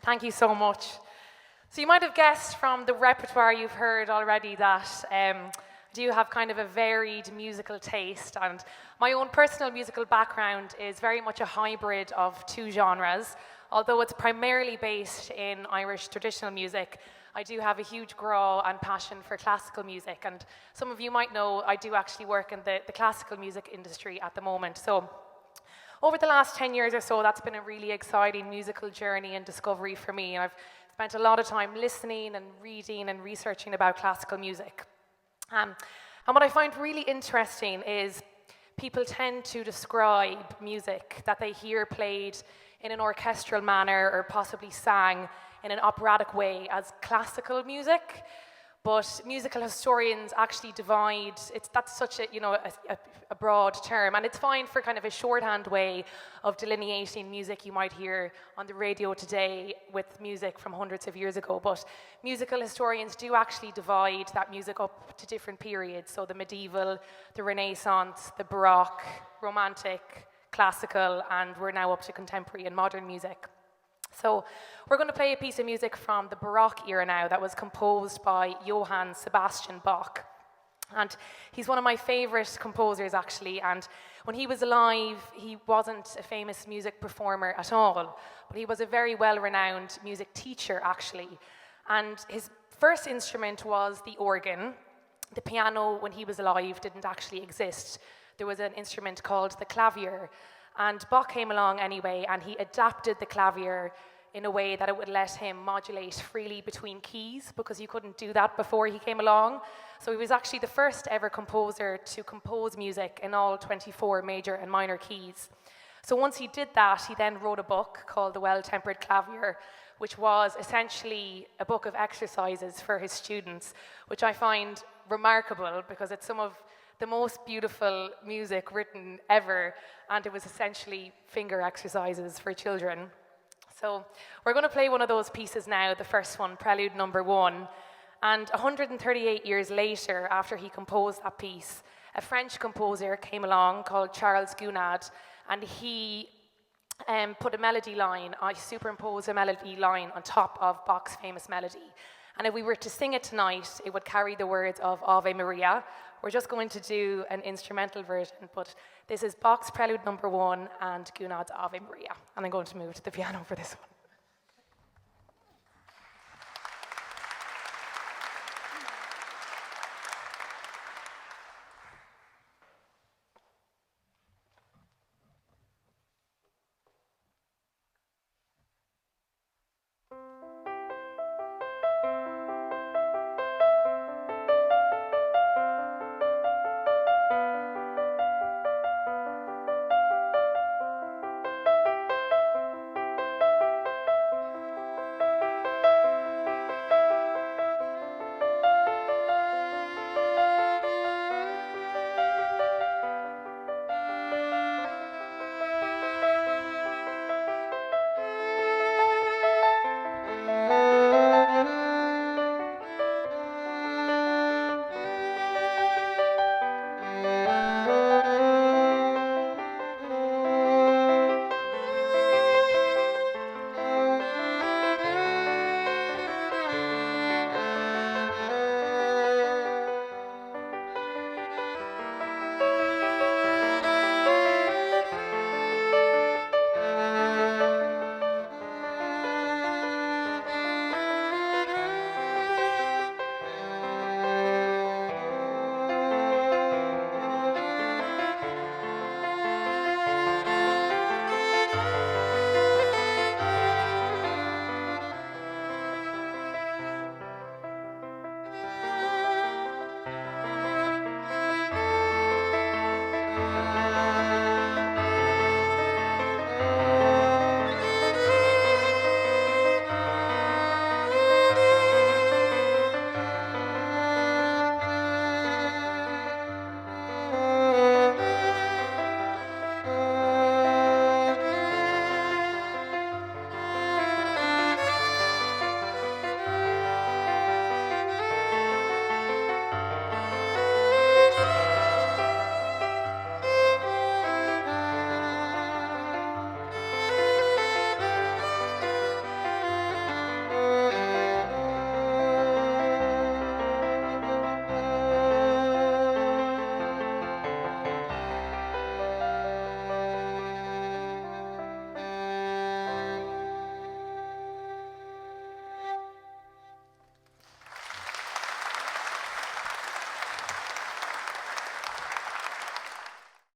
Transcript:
Thank you so much. So you might have guessed from the repertoire you've heard already that I do have kind of a varied musical taste, and my own personal musical background is very much a hybrid of two genres. Although it's primarily based in Irish traditional music, I do have a huge grow and passion for classical music, and some of you might know I do actually work in the classical music industry at the moment. So over the last 10 years or so, that's been a really exciting musical journey and discovery for me. I've spent a lot of time listening and reading and researching about classical music. And what I find really interesting is people tend to describe music that they hear played in an orchestral manner or possibly sang in an operatic way as classical music. But musical historians actually divide, that's such a broad term, and it's fine for kind of a shorthand way of delineating music you might hear on the radio today with music from hundreds of years ago. But musical historians do actually divide that music up to different periods. So the medieval, the Renaissance, the Baroque, Romantic, classical, and we're now up to contemporary and modern music. So we're going to play a piece of music from the Baroque era now that was composed by Johann Sebastian Bach. And he's one of my favorite composers, actually, and when he was alive, he wasn't a famous music performer at all, but he was a very well-renowned music teacher, actually. And his first instrument was the organ. The piano, when he was alive, didn't actually exist. There was an instrument called the clavier, and Bach came along anyway, and he adapted the clavier in a way that it would let him modulate freely between keys, because you couldn't do that before he came along. So he was actually the first ever composer to compose music in all 24 major and minor keys. So once he did that, he then wrote a book called The Well-Tempered Clavier, which was essentially a book of exercises for his students, which I find remarkable because it's some of the most beautiful music written ever, and it was essentially finger exercises for children. So we're going to play one of those pieces now, the first one, Prelude Number 1. And 138 years later, after he composed that piece, a French composer came along called Charles Gounod, and he put a melody line, superimposed a melody line on top of Bach's famous melody. And if we were to sing it tonight, it would carry the words of Ave Maria. We're just going to do an instrumental version, but this is Bach's Prelude Number 1 and Gounod's Ave Maria. And I'm going to move to the piano for this one.